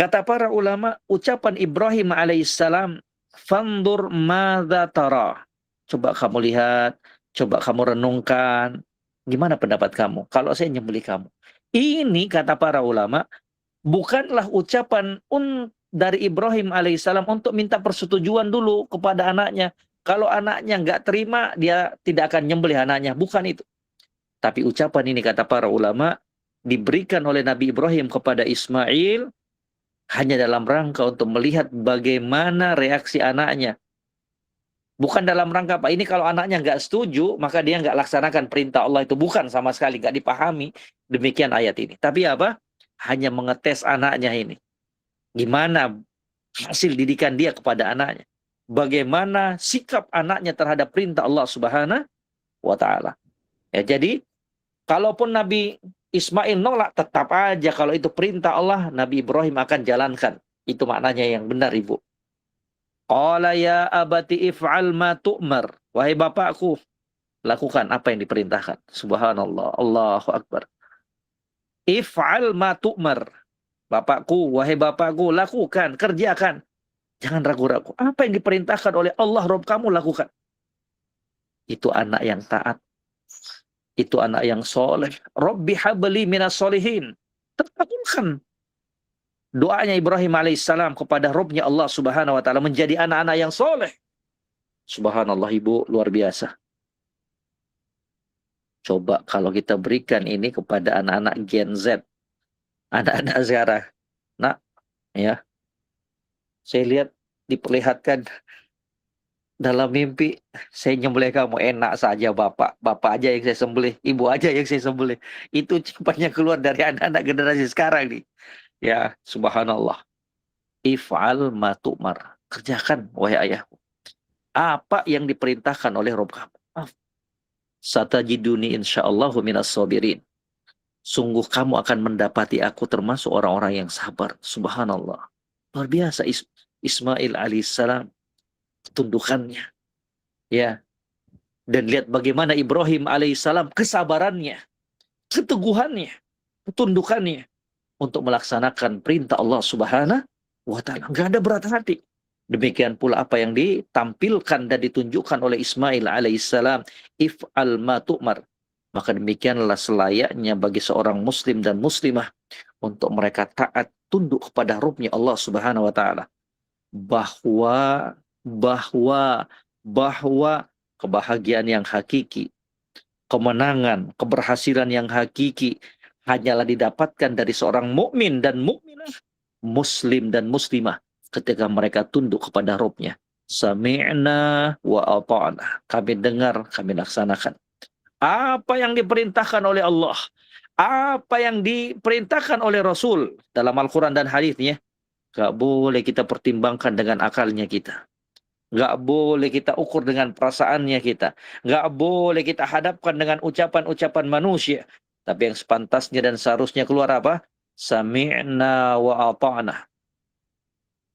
Kata para ulama, ucapan Ibrahim alaihissalam, fandur madza tarah. Coba kamu lihat, coba kamu renungkan. Gimana pendapat kamu? Kalau saya nyembelih kamu. Ini kata para ulama, bukanlah ucapan dari Ibrahim alaihissalam untuk minta persetujuan dulu kepada anaknya. Kalau anaknya nggak terima, dia tidak akan nyembelih anaknya. Bukan itu. Tapi ucapan ini kata para ulama, diberikan oleh Nabi Ibrahim kepada Ismail hanya dalam rangka untuk melihat bagaimana reaksi anaknya. Bukan dalam rangka apa, ini kalau anaknya nggak setuju, maka dia nggak laksanakan perintah Allah itu. Bukan sama sekali, nggak dipahami demikian ayat ini. Tapi apa? Hanya mengetes anaknya ini. Gimana hasil didikan dia kepada anaknya. Bagaimana sikap anaknya terhadap perintah Allah Subhanahu wa Ta'ala. Ya, jadi, kalaupun Nabi Ismail nolak, tetap aja kalau itu perintah Allah, Nabi Ibrahim akan jalankan. Itu maknanya yang benar, Ibu. Qala ya abati if'al ma tu'mar. Wahai bapakku, lakukan apa yang diperintahkan. Subhanallah, Allahu Akbar. If'al ma tu'mar. Bapakku, wahai bapakku, lakukan, kerjakan. Jangan ragu-ragu. Apa yang diperintahkan oleh Allah Rabb kamu, lakukan. Itu anak yang taat. Itu anak yang soleh. Rabbi habli minas solihin. Terkabulkan doanya Ibrahim alaihissalam kepada Rabbnya Allah Subhanahu wa Ta'ala menjadi anak-anak yang soleh. Subhanallah ibu, luar biasa. Coba kalau kita berikan ini kepada anak-anak Gen Z, anak-anak sekarang. Nah, ya, saya lihat diperlihatkan dalam mimpi, saya nyembelih kamu, enak saja bapak. Bapak aja yang saya sembelih, ibu aja yang saya sembelih. Itu cepatnya keluar dari anak-anak generasi sekarang nih. Ya, subhanallah. If'al ma tu'mar. Kerjakan, wahai ayahku. Apa yang diperintahkan oleh Rabb kamu. Satajiduni insyaallahu minas sabirin. Sungguh kamu akan mendapati aku termasuk orang-orang yang sabar. Subhanallah. Luar biasa Ismail alaihissalam, ketundukannya. Ya. Dan lihat bagaimana Ibrahim alaihissalam, kesabarannya, keteguhannya, ketundukannya untuk melaksanakan perintah Allah Subhanahu wa taala. Enggak ada berat hati. Demikian pula apa yang ditampilkan dan ditunjukkan oleh Ismail alaihissalam, if'al ma tu'mar. Maka demikianlah selayaknya bagi seorang muslim dan muslimah untuk mereka taat tunduk kepada Rabb-Nya Allah Subhanahu wa taala. Bahwa kebahagiaan yang hakiki, kemenangan, keberhasilan yang hakiki hanyalah didapatkan dari seorang mukmin dan mukminah, muslim dan muslimah ketika mereka tunduk kepada Rabb-Nya. Sami'na wa ata'na. Kami dengar, kami laksanakan. Apa yang diperintahkan oleh Allah, apa yang diperintahkan oleh Rasul dalam Al-Quran dan hadisnya, gak boleh kita pertimbangkan dengan akalnya kita. Gak boleh kita ukur dengan perasaannya kita. Gak boleh kita hadapkan dengan ucapan-ucapan manusia. Tapi yang sepantasnya dan seharusnya keluar apa? Sami'na wa ata'na.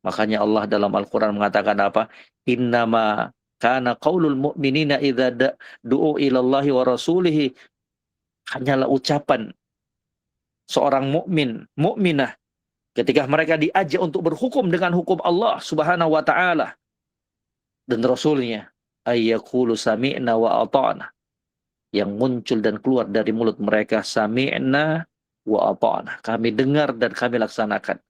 Makanya Allah dalam Al-Quran mengatakan apa? Innama kana qaulul mu'minina idza du'u ilallahi wa rasulihi. Hanyalah ucapan seorang mukmin, mukminah ketika mereka diajak untuk berhukum dengan hukum Allah Subhanahu wa taala dan Rasulnya, ayyaqulu sami'na wa ata'na. Yang muncul dan keluar dari mulut mereka, sami'na wa ata'na. Kami dengar dan kami laksanakan.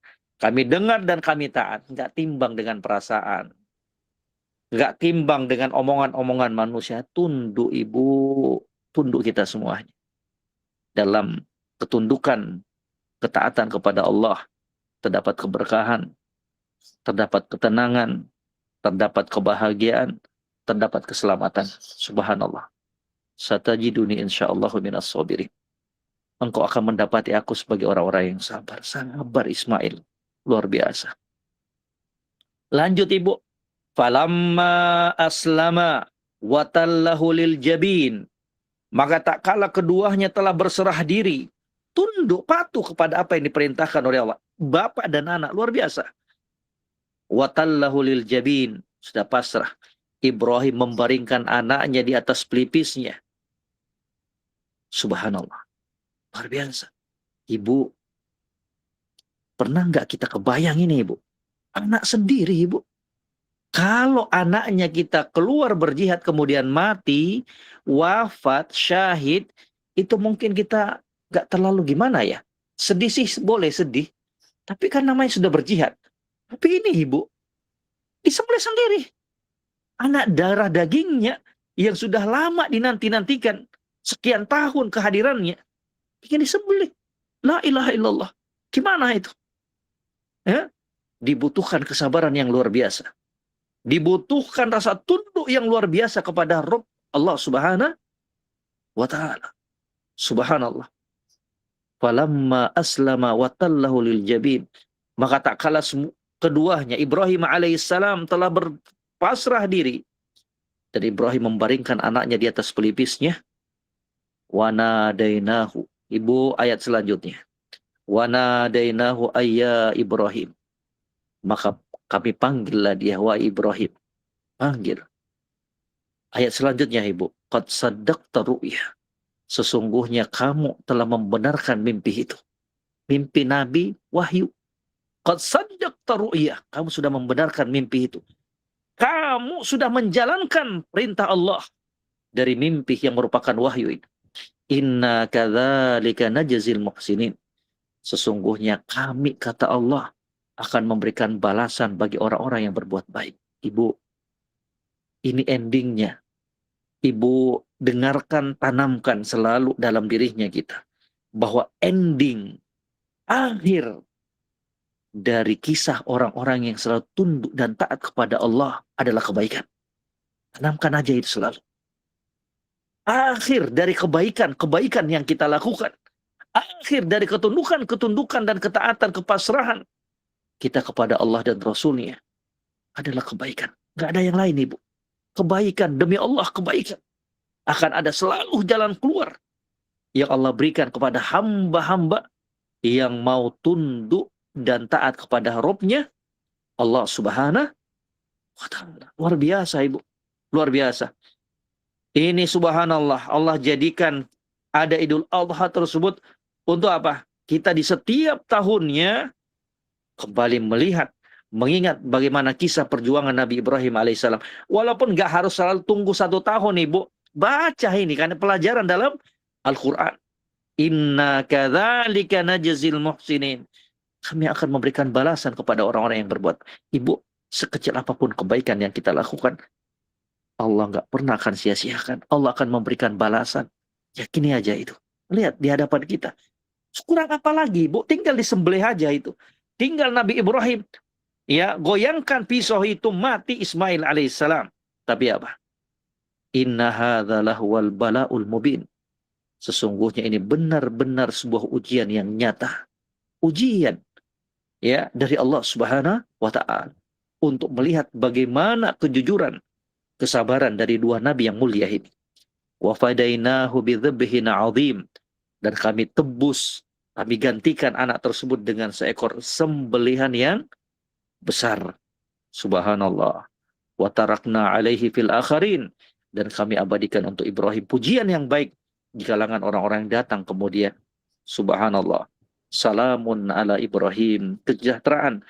Kami dengar dan kami taat. Enggak timbang dengan perasaan. Enggak timbang dengan omongan-omongan manusia. Tunduk ibu, tunduk kita semuanya. Dalam ketundukan, ketaatan kepada Allah, terdapat keberkahan, terdapat ketenangan, terdapat kebahagiaan, terdapat keselamatan. Subhanallah. Satajiduni insyaallahu minas sabirin. Engkau akan mendapati aku sebagai orang-orang yang sabar. Sabar Ismail. Luar biasa. Lanjut ibu. Falamma aslama watallahu lil jabin. Maka tak kala keduanya telah berserah diri, tunduk patuh kepada apa yang diperintahkan oleh Allah. Bapak dan anak, luar biasa. Watallahu lil jabin, sudah pasrah. Ibrahim membaringkan anaknya di atas pelipisnya. Subhanallah. Luar biasa. Ibu, pernah nggak kita kebayang ini ibu? Anak sendiri ibu. Kalau anaknya kita keluar berjihad kemudian mati, wafat, syahid, itu mungkin kita nggak terlalu gimana ya. Sedih sih boleh sedih. Tapi kan namanya sudah berjihad. Tapi ini ibu, disembelih sendiri. Anak darah dagingnya yang sudah lama dinanti-nantikan. Sekian tahun kehadirannya. Ingin disembelih. La ilaha illallah. Gimana itu? Ya? Dibutuhkan kesabaran yang luar biasa. Dibutuhkan rasa tunduk yang luar biasa kepada Rabb Allah Subhanahu wa ta'ala. Subhanallah. Falamma aslama wa tallahu lil jabin. Maka tak kala keduanya Ibrahim alaihissalam telah berpasrah diri. Dan Ibrahim membaringkan anaknya di atas pelipisnya. Wa nadainahu. Ibu ayat selanjutnya. Wa nadainahu ayya Ibrahim. Maka kami panggillah dia, wa Ibrahim. Panggil. Ayat selanjutnya ibu. Qad saddaqta ru'yah. Sesungguhnya kamu telah membenarkan mimpi itu. Mimpi Nabi wahyu. Qad saddaqta ru'yah. Kamu sudah membenarkan mimpi itu. Kamu sudah menjalankan perintah Allah dari mimpi yang merupakan wahyu itu. Inna kadzalika najzil muhsinin. Sesungguhnya kami, kata Allah, akan memberikan balasan bagi orang-orang yang berbuat baik. Ibu, ini endingnya. Ibu dengarkan, tanamkan selalu dalam dirinya kita. Bahwa ending, akhir dari kisah orang-orang yang selalu tunduk dan taat kepada Allah adalah kebaikan. Tanamkan aja itu selalu. Akhir dari kebaikan yang kita lakukan. Akhir dari ketundukan dan ketaatan, kepasrahan kita kepada Allah dan Rasulnya adalah kebaikan. Gak ada yang lain ibu. Kebaikan, demi Allah kebaikan. Akan ada selalu jalan keluar yang Allah berikan kepada hamba-hamba yang mau tunduk dan taat kepada Rabb-Nya Allah Subhanahu wa Ta'ala. Luar biasa, Ibu. Luar biasa. Ini subhanallah, Allah jadikan ada Idul Adha tersebut untuk apa? Kita di setiap tahunnya kembali melihat, mengingat bagaimana kisah perjuangan Nabi Ibrahim alaihissalam. Walaupun nggak harus selalu tunggu 1 tahun, Ibu. Baca ini, karena pelajaran dalam Al-Quran. Inna kadzalika najzil muhsinin. Kami akan memberikan balasan kepada orang-orang yang berbuat. Ibu, sekecil apapun kebaikan yang kita lakukan, Allah nggak pernah akan sia-siakan. Allah akan memberikan balasan. Yakini aja itu. Lihat di hadapan kita. Kurang apa lagi, Bu? Tinggal disembelih aja itu. Tinggal Nabi Ibrahim, ya, goyangkan pisau itu, mati Ismail alaihissalam. Tapi apa? Inna hadzalah wal bala'ul mubin. Sesungguhnya ini benar-benar sebuah ujian yang nyata. Ujian, ya, dari Allah Subhanahu wa Ta'ala untuk melihat bagaimana kejujuran, kesabaran dari dua nabi yang mulia ini. Wa fadainahu bidzabhin 'adzim, dan kami tebus, kami gantikan anak tersebut dengan seekor sembelihan yang besar. Subhanallah. Wa tarakna 'alaihi fil akharin, dan kami abadikan untuk Ibrahim pujian yang baik di kalangan orang-orang yang datang kemudian. Subhanallah. Salamun ala Ibrahim, kesejahteraan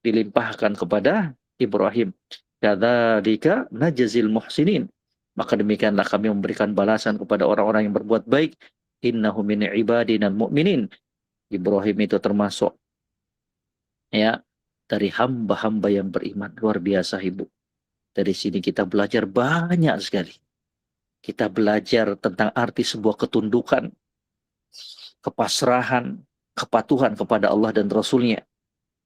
dilimpahkan kepada Ibrahim. Kadzalika najzil muhsinin. Maka demikianlah kami memberikan balasan kepada orang-orang yang berbuat baik. Innahu min ibadina mu'minin. Ibrahim itu termasuk, ya, dari hamba-hamba yang beriman. Luar biasa, Ibu. Dari sini kita belajar banyak sekali. Kita belajar tentang arti sebuah ketundukan, kepasrahan, kepatuhan kepada Allah dan Rasul-Nya.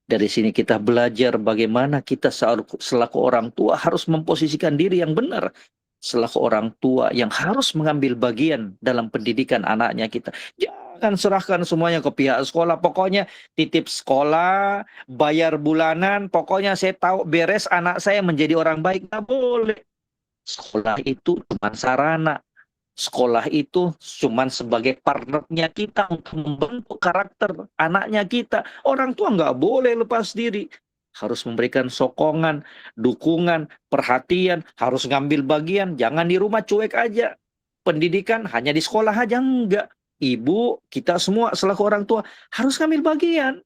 Dari sini kita belajar bagaimana kita selaku orang tua harus memposisikan diri yang benar. Selaku orang tua yang harus mengambil bagian dalam pendidikan anaknya kita. Jangan serahkan semuanya ke pihak sekolah. Pokoknya titip sekolah, bayar bulanan. Pokoknya saya tahu beres anak saya menjadi orang baik. Nggak boleh. Sekolah itu cuma sarana. Sekolah itu cuma sebagai partnernya kita untuk membentuk karakter anaknya kita. Orang tua nggak boleh lepas diri. Harus memberikan sokongan, dukungan, perhatian, harus ngambil bagian. Jangan di rumah cuek aja. Pendidikan hanya di sekolah aja, enggak. Ibu, kita semua selaku orang tua harus ngambil bagian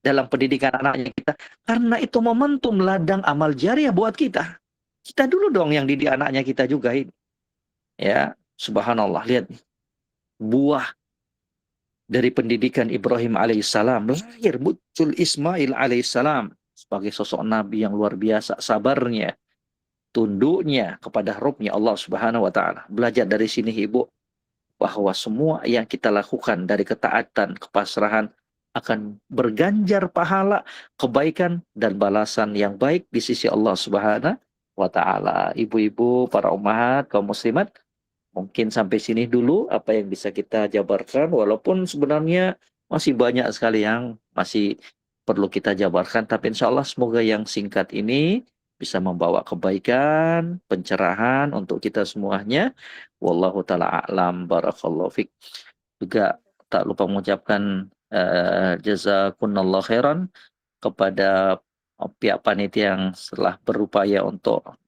dalam pendidikan anaknya kita. Karena itu momentum ladang amal jariah buat kita. Kita dulu dong yang didik anaknya kita juga ini. Ya, subhanallah, lihat nih. Buah dari pendidikan Ibrahim alaihissalam, lahir muncul Ismail alaihissalam sebagai sosok nabi yang luar biasa, sabarnya, tunduknya kepada Rabb-Nya Allah Subhanahu wa Ta'ala. Belajar dari sini, Ibu, bahwa semua yang kita lakukan dari ketaatan, kepasrahan akan berganjar pahala, kebaikan dan balasan yang baik di sisi Allah Subhanahu wa Ta'ala. Ibu-ibu, para ummahat, kaum muslimat, mungkin sampai sini dulu apa yang bisa kita jabarkan, walaupun sebenarnya masih banyak sekali yang masih perlu kita jabarkan, tapi insya Allah semoga yang singkat ini bisa membawa kebaikan, pencerahan untuk kita semuanya. Wallahu ta'ala a'lam, barakallahu fiq. Juga tak lupa mengucapkan jazakumullah khairan kepada pihak panitia yang telah berupaya untuk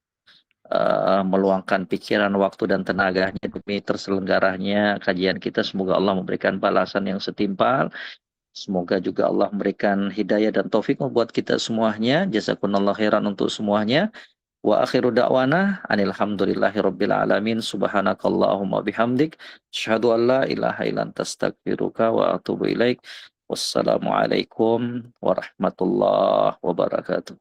meluangkan pikiran, waktu dan tenaganya demi terselenggaranya kajian kita. Semoga Allah memberikan balasan yang setimpal. Semoga juga Allah memberikan hidayah dan taufik membuat kita semuanya. Jazakumullah khairan untuk semuanya. Wa akhiru da'wana anil hamdulillahi rabbil alamin. Subhanakallahumma bihamdik. Asyhadu an la ilaha illa anta astaghfiruka wa atubu ilaik. Wassalamualaikum warahmatullahi wabarakatuh.